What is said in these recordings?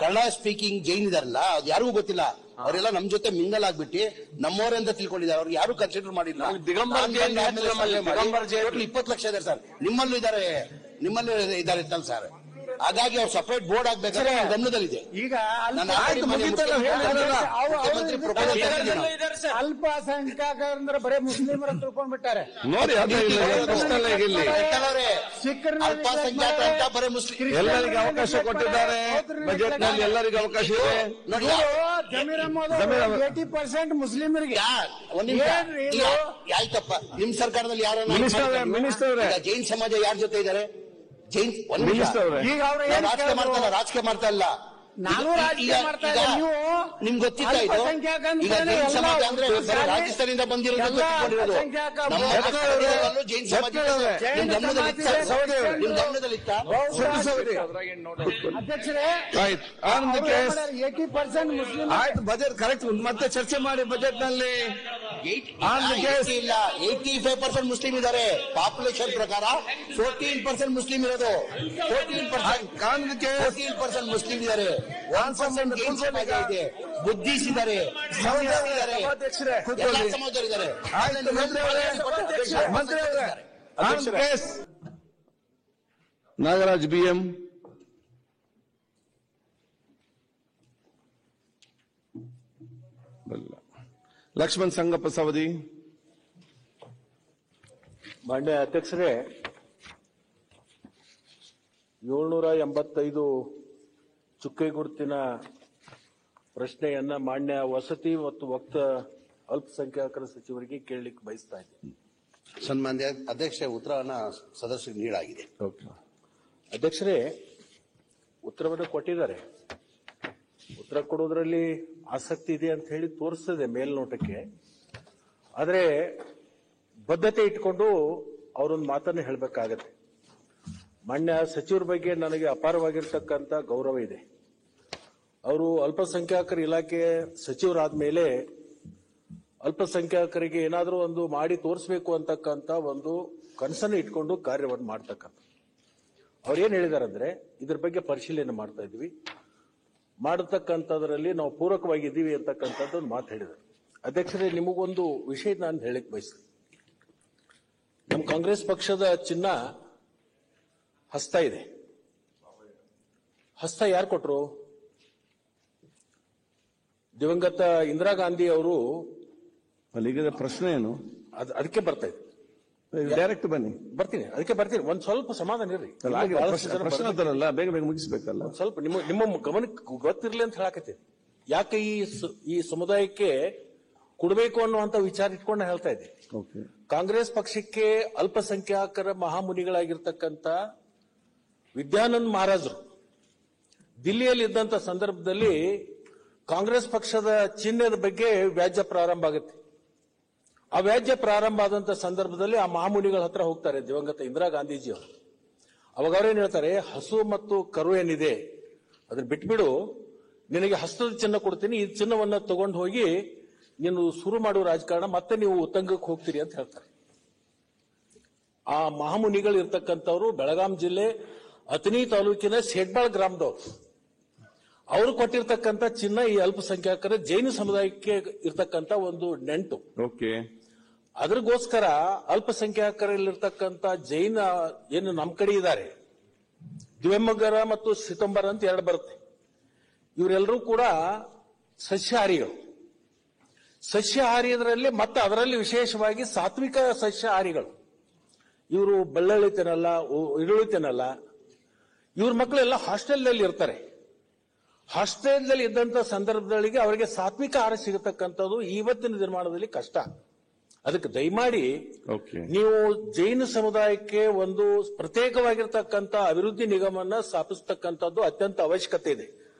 Kannada speaking Jain ಇದಾರಲ್ಲ, ಅದು ಯಾರಿಗೂ ಗೊತ್ತಿಲ್ಲ. ಅವರೆಲ್ಲ ನಮ್ ಜೊತೆ ಮಿಂಗಲ್ ಆಗ್ಬಿಟ್ಟು ನಮ್ಮವರೇ ಅಂತ ತಿಳ್ಕೊಂಡಿದ್ದಾರೆ. ಅವ್ರು ಯಾರು ಕನ್ಸಿಡರ್ ಮಾಡಿಲ್ಲ. 20 ಲಕ್ಷ ಇದಾರೆ ಸರ್. ನಿಮ್ಮಲ್ಲೂ ಇದಾರೆ ಇತ್ತಲ್ಲ ಸರ್. ಹಾಗಾಗಿ ಅವ್ರು ಸಪರೇಟ್ ಬೋರ್ಡ್ ಆಗ್ಬೇಕಾದ್ರೆ ಗಮನದಲ್ಲಿದೆ. ಈಗ ಅಲ್ಪಸಂಖ್ಯಾತರಂದ್ರೆ ಬರೀ ಮುಸ್ಲಿಮರ ತಿಳ್ಕೊಂಡ್ಬಿಟ್ಟಾರೆ ನೋಡಿ. ಅಲ್ಪಸಂಖ್ಯಾತ ಅಂತ ಬರೀ ಮುಸ್ಲಿಂ ಎಲ್ಲರಿಗೂ ಅವಕಾಶ ಕೊಟ್ಟಿದ್ದಾರೆ. ಬಜೆಟ್ ನಲ್ಲಿ ಎಲ್ಲರಿಗೂ ಅವಕಾಶ ಇದೆ. ನೋಡಿ, ಜಮೀರ್ ಅಹ್ಮದ್ 80% ಮುಸ್ಲಿಮರಿಗೆ. ಆಯ್ತಪ್ಪ, ನಿಮ್ ಸರ್ಕಾರದಲ್ಲಿ ಯಾರು ಮಿನಿಸ್ಟರ್ ಜೈನ್ ಸಮಾಜ ಯಾರ ಜೊತೆ ಇದ್ದಾರೆ? ಜೈನ್ ಈಗ ಅವ್ರು ರಾಜಕೀಯ ಮಾಡ್ತಾ ಇಲ್ಲ. ನಾನು ರಾಜಕೀಯ ಮಾಡ್ತಾ ಇದ್ದೆ. ನೀವು ನಿಮ್ಗೆ ಗೊತ್ತಿಲ್ಲ ಇದು? ಈಗ ಜೈನ್ ಸಮಾಜ ಅಂದ್ರೆ ರಾಜಸ್ಥಾನದಿಂದ ಬಂದಿರೋದು ಜೈನ್ ಸಮಾಜ ನಿಮ್ ಗಮನದಲ್ಲಿತ್ತ? ಅಧ್ಯಕ್ಷರೇ, 80% ಮುಸ್ಲಿಂ. ಆಯ್ತು, ಬಜೆಟ್ ಕರೆಕ್ಟ್. ಮತ್ತೆ ಚರ್ಚೆ ಮಾಡಿ ಬಜೆಟ್ ನಲ್ಲಿ. 85% ಮುಸ್ಲಿಂ ಇದ್ದಾರೆ. ಪಾಪ್ಯುಲೇಷನ್ ಪ್ರಕಾರ 14% ಮುಸ್ಲಿಂ ಇರೋದು. 14% ಮುಸ್ಲಿಂ ಇದ್ದಾರೆ. 1% ಜೈನ್ ಸಮಾಜ ಇದೆ. ಬುದ್ಧಿಸ್ಟ್ ಇದ್ದಾರೆ, ಸಮಾಜದವರಿದ್ದಾರೆ. ನಾಗರಾಜ್ BM. ಲಕ್ಷ್ಮಣ್ ಸಂಗಪ್ಪ ಸವದಿ. ಮಾನ್ಯ ಅಧ್ಯಕ್ಷರೇ, 785 ಚುಕ್ಕೆ ಗುರುತಿನ ಪ್ರಶ್ನೆಯನ್ನ ಮಾನ್ಯ ವಸತಿ ಮತ್ತು ವಕ್ತ ಅಲ್ಪಸಂಖ್ಯಾತರ ಸಚಿವರಿಗೆ ಕೇಳಲಿಕ್ಕೆ ಬಯಸ್ತಾ ಇದ್ದೀನಿ. ಸನ್ಮಾನ್ಯ ಅಧ್ಯಕ್ಷ, ಉತ್ತರವನ್ನ ಸದಸ್ಯರಿಗೆ ನೀಡಲಾಗಿದೆ. ಅಧ್ಯಕ್ಷರೇ, ಉತ್ತರವನ್ನು ಕೊಟ್ಟಿದ್ದಾರೆ. ಉತ್ತರ ಕೊಡೋದ್ರಲ್ಲಿ ಆಸಕ್ತಿ ಇದೆ ಅಂತ ಹೇಳಿ ತೋರಿಸ್ತದೆ ಮೇಲ್ನೋಟಕ್ಕೆ. ಆದರೆ ಬದ್ಧತೆ ಇಟ್ಕೊಂಡು ಅವರೊಂದು ಮಾತನ್ನು ಹೇಳಬೇಕಾಗತ್ತೆ. ಮಾನ್ಯ ಸಚಿವರ ಬಗ್ಗೆ ನನಗೆ ಅಪಾರವಾಗಿರ್ತಕ್ಕಂಥ ಗೌರವ ಇದೆ. ಅವರು ಅಲ್ಪಸಂಖ್ಯಾತರ ಇಲಾಖೆ ಸಚಿವರಾದ ಮೇಲೆ ಅಲ್ಪಸಂಖ್ಯಾತರಿಗೆ ಏನಾದರೂ ಒಂದು ಮಾಡಿ ತೋರಿಸಬೇಕು ಅಂತಕ್ಕಂಥ ಒಂದು ಕನಸನ್ನು ಇಟ್ಕೊಂಡು ಕಾರ್ಯವನ್ನು ಮಾಡ್ತಕ್ಕಂಥ ಅವ್ರೇನ್ ಹೇಳಿದಾರಂದ್ರೆ, ಇದ್ರ ಬಗ್ಗೆ ಪರಿಶೀಲನೆ ಮಾಡ್ತಾ ಇದ್ವಿ, ಮಾಡತಕ್ಕಂಥದ್ರಲ್ಲಿ ನಾವು ಪೂರಕವಾಗಿದ್ದೀವಿ ಅಂತಕ್ಕಂಥದ್ದು ಒಂದು ಮಾತು ಹೇಳಿದ್ದಾರೆ. ಅಧ್ಯಕ್ಷರೇ, ನಿಮಗೊಂದು ವಿಷಯ ನಾನು ಹೇಳಕ್ ಬಯಸ್ತೀನಿ. ನಮ್ಮ ಕಾಂಗ್ರೆಸ್ ಪಕ್ಷದ ಚಿನ್ನ ಹಸ್ತ ಇದೆ. ಹಸ್ತ ಯಾರು ಕೊಟ್ರು? ದಿವಂಗತ ಇಂದಿರಾ ಗಾಂಧಿ ಅವರು. ಈಗ ಪ್ರಶ್ನೆ ಏನು? ಅದಕ್ಕೆ ಬರ್ತಾ ಇದೆ. ಡೈರೆಕ್ಟ್ ಬನ್ನಿ, ಬರ್ತೀನಿ. ಅದಕ್ಕೆ ಬರ್ತೀನಿ. ಒಂದ್ ಸ್ವಲ್ಪ ಸಮಾಧಾನ ಇರ್ರಿ. ಪ್ರಶ್ನೆ ಅದಲ್ಲ, ಬೇಗ ಬೇಗ ಮುಗಿಸ್ಬೇಕಲ್ಲ. ಸ್ವಲ್ಪ ನಿಮ್ಮ ಗಮನಕ್ಕೆ ಗೊತ್ತಿರ್ಲಿ ಅಂತ ಹೇಳಕತ್ತೀನಿ. ಯಾಕೆ ಈ ಸಮುದಾಯಕ್ಕೆ ಕೊಡಬೇಕು ಅನ್ನುವಂತ ವಿಚಾರ ಇಟ್ಕೊಂಡು ಹೇಳ್ತಾ ಇದ್ದೆ. ಕಾಂಗ್ರೆಸ್ ಪಕ್ಷಕ್ಕೆ ಅಲ್ಪಸಂಖ್ಯಾತರ ಮಹಾಮುನಿಗಳಾಗಿರ್ತಕ್ಕಂಥ ವಿದ್ಯಾನಂದ್ ಮಹಾರಾಜರು ದಿಲ್ಲಿಯಲ್ಲಿ ಇದ್ದಂತ ಸಂದರ್ಭದಲ್ಲಿ ಕಾಂಗ್ರೆಸ್ ಪಕ್ಷದ ಚಿಹ್ನೆದ ಬಗ್ಗೆ ವ್ಯಾಜ್ಯ ಪ್ರಾರಂಭ ಆಗುತ್ತೆ. ಆ ವ್ಯಾಜ್ಯ ಪ್ರಾರಂಭ ಆದಂತ ಸಂದರ್ಭದಲ್ಲಿ ಆ ಮಹಾಮುನಿಗಳ ಹತ್ರ ಹೋಗ್ತಾರೆ ದಿವಂಗತ ಇಂದಿರಾ ಗಾಂಧೀಜಿ ಅವರು. ಅವಾಗ ಅವ್ರೇನ್ ಹೇಳ್ತಾರೆ, ಹಸು ಮತ್ತು ಕರು ಏನಿದೆ ಅದ್ರ ಬಿಟ್ಬಿಡು, ನಿನಗೆ ಹಸ್ತದ ಚಿನ್ನ ಕೊಡ್ತೀನಿ, ಈ ಚಿನ್ನವನ್ನ ತಗೊಂಡು ಹೋಗಿ ನೀನು ಶುರು ಮಾಡುವ ರಾಜಕಾರಣ, ಮತ್ತೆ ನೀವು ಉತ್ತಂಗಕ್ಕೆ ಹೋಗ್ತೀರಿ ಅಂತ ಹೇಳ್ತಾರೆ. ಆ ಮಹಾಮುನಿಗಳು ಇರ್ತಕ್ಕಂಥವ್ರು ಬೆಳಗಾಂ ಜಿಲ್ಲೆ ಅಥಣಿ ತಾಲೂಕಿನ ಸೇಡ್ಬಾಳ್ ಗ್ರಾಮದವ್ರು. ಅವರು ಕೊಟ್ಟಿರ್ತಕ್ಕಂಥ ಚಿನ್ನ ಈ ಅಲ್ಪಸಂಖ್ಯಾತರ ಜೈನ ಸಮುದಾಯಕ್ಕೆ ಇರ್ತಕ್ಕಂಥ ಒಂದು ನೆಂಟು. ಅದ್ರಗೋಸ್ಕರ ಅಲ್ಪಸಂಖ್ಯಾತರಲ್ಲಿರ್ತಕ್ಕಂಥ ಜೈನ ಏನು ನಮ್ಮ ಕಡೆ ಇದ್ದಾರೆ, ದಿವೆಮ್ಮಗರ ಮತ್ತು ಸಿತಂಬರ ಅಂತ ಎರಡು ಬರುತ್ತೆ. ಇವರೆಲ್ಲರೂ ಕೂಡ ಸಸ್ಯಾಹಾರಿಗಳು. ಸಸ್ಯಾಹಾರಿಯದರಲ್ಲಿ ಮತ್ತೆ ಅದರಲ್ಲಿ ವಿಶೇಷವಾಗಿ ಸಾತ್ವಿಕ ಸಸ್ಯಾಹಾರಿಗಳು. ಇವರು ಬೆಳ್ಳುಳ್ಳಿ ತಿನ್ನಲ್ಲ, ಈರುಳ್ಳಿ ತಿನ್ನಲ್ಲ. ಇವ್ರ ಮಕ್ಕಳೆಲ್ಲ ಹಾಸ್ಟೆಲ್ನಲ್ಲಿ ಇರ್ತಾರೆ. ಹಾಸ್ಟೆಲ್ನಲ್ಲಿ ಇದ್ದಂತ ಸಂದರ್ಭದೊಳಗೆ ಅವರಿಗೆ ಸಾತ್ವಿಕ ಆಹಾರ ಸಿಗತಕ್ಕಂಥದ್ದು ಇವತ್ತಿನ ನಿರ್ಮಾಣದಲ್ಲಿ ಕಷ್ಟ. ಅದಕ್ಕೆ ದಯಮಾಡಿ ನೀವು ಜೈನ ಸಮುದಾಯಕ್ಕೆ ಒಂದು ಪ್ರತ್ಯೇಕವಾಗಿರ್ತಕ್ಕಂಥ ಅಭಿವೃದ್ಧಿ ನಿಗಮನ ಸ್ಥಾಪಿಸತಕ್ಕಂಥದ್ದು ಅತ್ಯಂತ ಅವಶ್ಯಕತೆ ಇದೆ.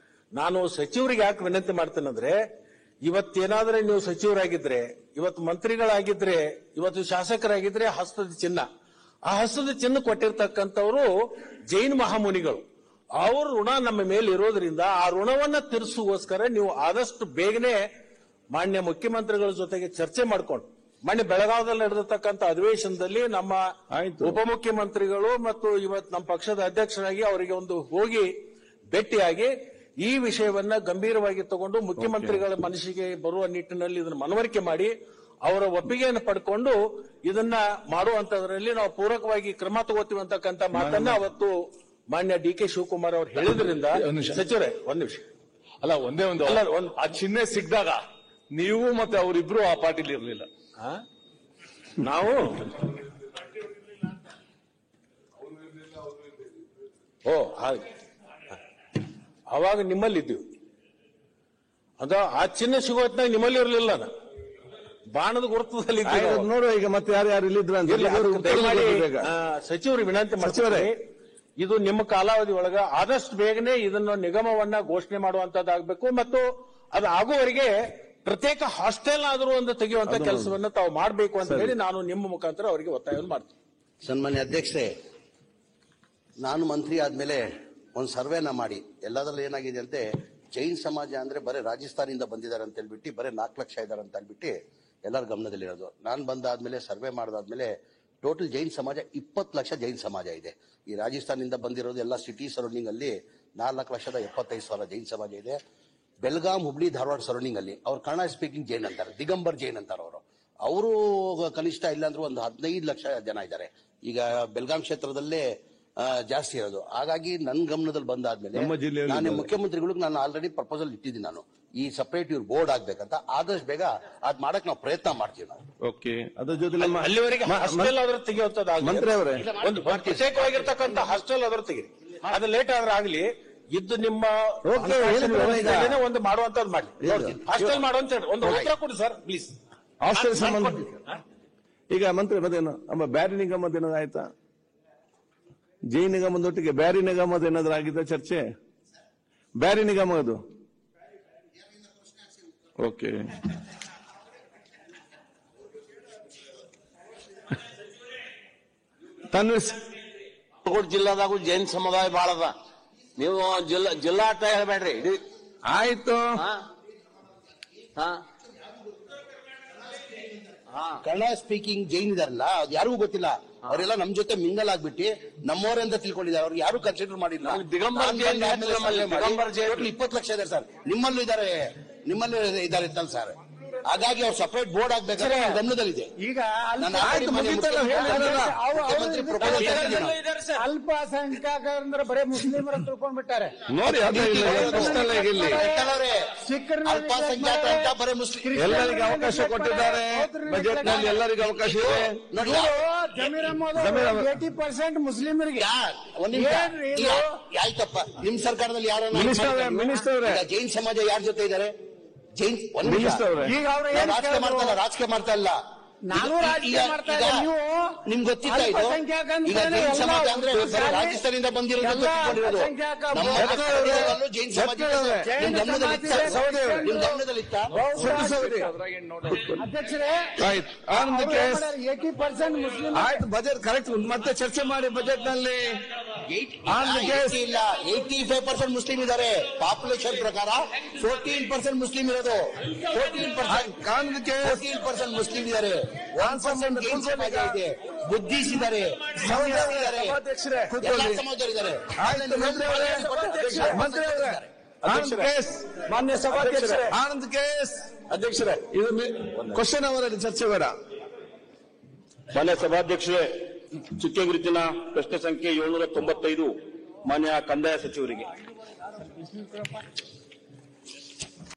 ನಾನು ಸಚಿವರಿಗೆ ಯಾಕೆ ವಿನಂತಿ ಮಾಡ್ತೇನೆಂದ್ರೆ, ಇವತ್ತೇನಾದ್ರೆ ನೀವು ಸಚಿವರಾಗಿದ್ರೆ, ಇವತ್ತು ಮಂತ್ರಿಗಳಾಗಿದ್ರೆ, ಇವತ್ತು ಶಾಸಕರಾಗಿದ್ರೆ ಹಸ್ತದ ಚಿನ್ನ, ಆ ಹಸ್ತದ ಚಿನ್ನ ಕೊಟ್ಟಿರ್ತಕ್ಕಂಥವರು ಜೈನ ಮಹಾಮುನಿಗಳು. ಅವ್ರ ಋಣ ನಮ್ಮ ಮೇಲೆ ಇರೋದ್ರಿಂದ ಆ ಋಣವನ್ನ ತೀರಿಸುಗೋಸ್ಕರ ನೀವು ಆದಷ್ಟು ಬೇಗನೆ ಮಾನ್ಯ ಮುಖ್ಯಮಂತ್ರಿಗಳ ಜೊತೆಗೆ ಚರ್ಚೆ ಮಾಡ್ಕೊಂಡು, ಮೊನ್ನೆ ಬೆಳಗಾವದಲ್ಲಿ ನಡೆದಿರ್ತಕ್ಕಂಥ ಅಧಿವೇಶನದಲ್ಲಿ ನಮ್ಮ ಉಪಮುಖ್ಯಮಂತ್ರಿಗಳು ಮತ್ತು ಇವತ್ತು ನಮ್ಮ ಪಕ್ಷದ ಅಧ್ಯಕ್ಷರಾಗಿ ಅವರಿಗೆ ಒಂದು ಹೋಗಿ ಭೇಟಿಯಾಗಿ ಈ ವಿಷಯವನ್ನ ಗಂಭೀರವಾಗಿ ತಗೊಂಡು ಮುಖ್ಯಮಂತ್ರಿಗಳ ಮನಸ್ಸಿಗೆ ಬರುವ ನಿಟ್ಟಿನಲ್ಲಿ ಇದನ್ನು ಮನವರಿಕೆ ಮಾಡಿ ಅವರ ಒಪ್ಪಿಗೆಯನ್ನು ಪಡ್ಕೊಂಡು ಇದನ್ನ ಮಾಡುವಂತದ್ರಲ್ಲಿ ನಾವು ಪೂರಕವಾಗಿ ಕ್ರಮ ತಗೋತೀವಿ ಅಂತಕ್ಕಂಥ ಮಾತನ್ನ ಅವತ್ತು ಮಾನ್ಯ ಡಿ.ಕೆ. ಶಿವಕುಮಾರ್ ಅವರು ಹೇಳಿದ್ರಿಂದ ಸಚಿವರೇ ಒಂದ್ ನಿಮಿಷ ಅಲ್ಲ ಒಂದೇ ಒಂದು ಆ ಚಿಹ್ನೆ ಸಿಕ್ಕಿದಾಗ ನೀವು ಮತ್ತೆ ಅವರಿಬ್ರು ಆ ಪಾರ್ಟಿಲಿ ಇರಲಿಲ್ಲ. ನಾವು ಹಾಗೆ ಅವಾಗ ನಿಮ್ಮಲ್ಲಿದ್ದೀವಿ. ಆ ಚಿಹ್ನೆ ಸಿಗೋ ಹೊತ್ತಿನಾಗ ನಿಮ್ಮಲ್ಲಿ ಇರಲಿಲ್ಲ. ಬಾಣದ ಗುರುತದಲ್ಲಿ ನೋಡುವ ಈಗ ಮತ್ತೆ ಯಾರು ಇಲ್ಲಿದ್ರು ಸಚಿವರು ವಿನಂತಿ ಮಾಡ್ತಾರೆ. ಇದು ನಿಮ್ಮ ಕಾಲಾವಧಿ ಒಳಗ ಆದಷ್ಟು ಬೇಗನೆ ಇದನ್ನು ನಿಗಮವನ್ನ ಘೋಷಣೆ ಮಾಡುವಂತದ್ದಾಗಬೇಕು ಮತ್ತು ಅದು ಆಗುವವರೆಗೆ ಪ್ರತ್ಯೇಕ ಹಾಸ್ಟೆಲ್ ಆದರೂ ಒಂದು ತೆಗೆಯುವಂತ ಕೆಲಸವನ್ನ ತಾವು ಮಾಡಬೇಕು ಅಂತ ಹೇಳಿ ನಾನು ನಿಮ್ಮ ಮುಖಾಂತರ ಅವರಿಗೆ ಒತ್ತಾಯವನ್ನು ಮಾಡ್ತೀನಿ. ಸನ್ಮಾನ್ಯ ಅಧ್ಯಕ್ಷರೇ, ನಾನು ಮಂತ್ರಿ ಆದ್ಮೇಲೆ ಒಂದು ಸರ್ವೆನ ಮಾಡಿ ಎಲ್ಲದರಲ್ಲಿ ಏನಾಗಿದೆ ಅಂತೆ, ಜೈನ್ ಸಮಾಜ ಅಂದ್ರೆ ಬರೀ ರಾಜಸ್ಥಾನಿಂದ ಬಂದಿದ್ದಾರೆ ಅಂತ ಹೇಳ್ಬಿಟ್ಟು ಬರೀ 4 ಲಕ್ಷ ಇದ್ದಾರೆ ಅಂತ ಹೇಳ್ಬಿಟ್ಟು ಎಲ್ಲರ ಗಮನದಲ್ಲಿರೋದು. ನಾನು ಬಂದಾದ್ಮೇಲೆ ಸರ್ವೆ ಮಾಡಿದಾದ್ಮೇಲೆ ಟೋಟಲ್ ಜೈನ್ ಸಮಾಜ 20 ಲಕ್ಷ ಜೈನ್ ಸಮಾಜ ಇದೆ. ಈ ರಾಜಸ್ಥಾನದಿಂದ ಬಂದಿರೋದು ಎಲ್ಲ ಸಿಟಿ ಸರೌಂಡಿಂಗ್ ಅಲ್ಲಿ 4,75,000 ಜೈನ್ ಸಮಾಜ ಇದೆ. ಬೆಲ್ಗಾಂ, ಹುಬ್ಳಿ, ಧಾರವಾಡ ಸರೌಂಡಿಂಗ್ ಅಲ್ಲಿ ಅವ್ರು ಕನ್ನಡ ಸ್ಪೀಕಿಂಗ್ ಜೈನ್ ಅಂತಾರೆ, ದಿಗಂಬರ್ ಜೈನ್ ಅಂತಾರೆ. ಅವರು ಕನಿಷ್ಠ ಇಲ್ಲಾಂದ್ರೂ ಒಂದು 15 ಲಕ್ಷ ಜನ ಇದ್ದಾರೆ. ಈಗ ಬೆಲ್ಗಾಂ ಕ್ಷೇತ್ರದಲ್ಲೇ ಜಾಸ್ತಿ ಇರೋದು. ಹಾಗಾಗಿ ನನ್ನ ಗಮನದಲ್ಲಿ ಬಂದಾದ್ಮೇಲೆ ನಾನು ಮುಖ್ಯಮಂತ್ರಿಗಳಿಗೆ ನಾನು ಆಲ್ರೆಡಿ ಪ್ರಪೋಸಲ್ ಇಟ್ಟಿದ್ದೀನಿ. ನಾನು ಈ ಸಪರೇಟ್ ಇವ್ರು ಬೋರ್ಡ್ ಆಗ್ಬೇಕಂತ ಆದಷ್ಟು ಬೇಗ ಅದ್ ಮಾಡಕ್ ನಾವು ಪ್ರಯತ್ನ ಮಾಡ್ತೀವಿ. ನಾವು ಓಕೆ, ಅದ್ರ ಜೊತೆ ಅಲ್ಲಿವರೆಗೆ ಹಾಸ್ಟೆಲ್ ಆದ್ರೂ ತೆಗೆಯುವಂತದ್ದು ಮಂತ್ರಿ ಅವರೇ, ಒಂದು ಪ್ರತ್ಯೇಕವಾಗಿರ್ತಕ್ಕಂಥ ಹಾಸ್ಟೆಲ್ ಆದ್ರೂ ತೆಗಿ, ಅದು ಲೇಟ್ ಆದ್ರೆ ಆಗ್ಲಿ, ಇದ್ದು ನಿಮ್ಮ ಒಂದು ಮಾಡುವಂತದ್ದು ಮಾಡಿ, ಹಾಸ್ಟೆಲ್ ಮಾಡುವಂತ ಒಂದು ಉತ್ತರ ಕೊಡಿ ಸರ್ ಪ್ಲೀಸ್. ಹಾಸ್ಟೆಲ್ ಸಂಬಂಧ ಈಗ ಮಂತ್ರಿ ಮತ್ತೇನು ಬ್ಯಾರಿ ನಿಗಮದ ಏನಾದ್ರು ಆಯ್ತಾ? ಜೈನ್ ನಿಗಮದೊಟ್ಟಿಗೆ ಬ್ಯಾರಿ ನಿಗಮದ ಏನಾದ್ರು ಆಗಿದ್ದ ಚರ್ಚೆ? ಬ್ಯಾರಿ ನಿಗಮ ಅದು ಓಕೆ. ಜಿಲ್ಲಾದಾಗೂ ಜೈನ್ ಸಮುದಾಯ ಬಾಳ ಅದ. ನೀವು ಜಿಲ್ಲಾ ಅಂತ ಹೇಳ್ಬೇಡ್ರಿ. ಆಯ್ತು, ಕನ್ನಡ ಸ್ಪೀಕಿಂಗ್ ಜೈನ್ ಇದಾರಲ್ಲ, ಅದು ಯಾರಿಗೂ ಗೊತ್ತಿಲ್ಲ. ಅವರೆಲ್ಲ ನಮ್ ಜೊತೆ ಮಿಂಗಲ್ ಆಗ್ಬಿಟ್ಟು ನಮ್ಮವರೇ ಅಂತ ತಿಳ್ಕೊಂಡಿದ್ದಾರೆ. ಅವ್ರು ಯಾರು ಕನ್ಸಿಡರ್ ಮಾಡಿಲ್ಲ. ದಿಗಂಬರ್ ಜೈನ್ 20 ಲಕ್ಷ ಇದಾರೆ ಸರ್. ನಿಮ್ಮಲ್ಲೂ ಇದಾರೆ ಅಂತಲ್ಲ ಸರ್. ಹಾಗಾಗಿ ಅವ್ರು ಸಪರೇಟ್ ಬೋರ್ಡ್ ಆಗ್ಬೇಕಾದ್ರೆ ಗಮನದಲ್ಲಿದೆ. ಈಗ ಅಲ್ಪಸಂಖ್ಯಾತರಂದ್ರೆ ಬರೀ ಮುಸ್ಲಿಮರ ತಿಳ್ಕೊಂಡ್ಬಿಟ್ಟಾರೆ ನೋಡಿ. ಅಲ್ಪಸಂಖ್ಯಾತ ಅಂತ ಬರೀ ಮುಸ್ಲಿಂ ಎಲ್ಲರಿಗೂ ಅವಕಾಶ ಕೊಟ್ಟಿದ್ದಾರೆ ಬಜೆಟ್ ನಲ್ಲಿ, ಎಲ್ಲರಿಗೂ ಅವಕಾಶ ಇದೆ. ಜಮೀರ್ ಅಹ್ಮದ್ 80% ಮುಸ್ಲಿಮರಿಗೆ. ಆಯ್ತಪ್ಪ, ನಿಮ್ ಸರ್ಕಾರದಲ್ಲಿ ಯಾರು ಮಿನಿಸ್ಟರ್ ಜೈನ್ ಸಮಾಜ ಯಾರ ಜೊತೆ ಇದ್ದಾರೆ? ಜೈನ್ ರಾಜಕೀಯ ಮಾಡ್ತಾ ಇಲ್ಲ. ನಾನು ರಾಜಕೀಯ ಮಾಡ್ತಾ ಇಲ್ಲ. ನೀವು ನಿಮ್ಗೆ ಗೊತ್ತಿಲ್ಲ ಇದು? ಈಗ ಜೈನ್ ಸಮಾಜ ಅಂದ್ರೆ ರಾಜಸ್ಥಾನದಿಂದ ಬಂದಿರೋದು ಜೈನ್ ಸಮಾಜ ನಿಮ್ ಗಮನದಲ್ಲಿತ್ತ? ಅಧ್ಯಕ್ಷರೇ, 80% ಮುಸ್ಲಿಂ. ಆಯ್ತು, ಬಜೆಟ್ ಕರೆಕ್ಟ್ ಮತ್ತೆ ಚರ್ಚೆ ಮಾಡಿ. ಬಜೆಟ್ ನಲ್ಲಿ 85% ಮುಸ್ಲಿಂ ಇದ್ದಾರೆ. ಪಾಪ್ಯುಲೇಷನ್ ಪ್ರಕಾರ 14% ಮುಸ್ಲಿಂ ಇರೋದು. 14% ಮುಸ್ಲಿಂ ಇದ್ದಾರೆ. 1% ಜೈನ್ ಸಮಾಜ ಇದೆ, ಬುದ್ಧಿಸ್ ಇದ್ದಾರೆ, ಸಮಾಜದಲ್ಲಿದ್ದಾರೆ. ಮಾನ್ಯ ಸಭಾಧ್ಯಕ್ಷರೇ, ಆನಂದ್ ಕೇಸ್ ಅಧ್ಯಕ್ಷರೇ, ಇದು ಕ್ವಶನ್ ಅವರಲ್ಲಿ ಚರ್ಚೆ ಬೇಡ. ಮಾನ್ಯ ಸಭಾಧ್ಯಕ್ಷರೇ, ಚುಕ್ಕೆ ಗುರುತಿನ ಪ್ರಶ್ನೆ ಸಂಖ್ಯೆ 795 ಮಾನ್ಯ ಕಂದಾಯ ಸಚಿವರಿಗೆ.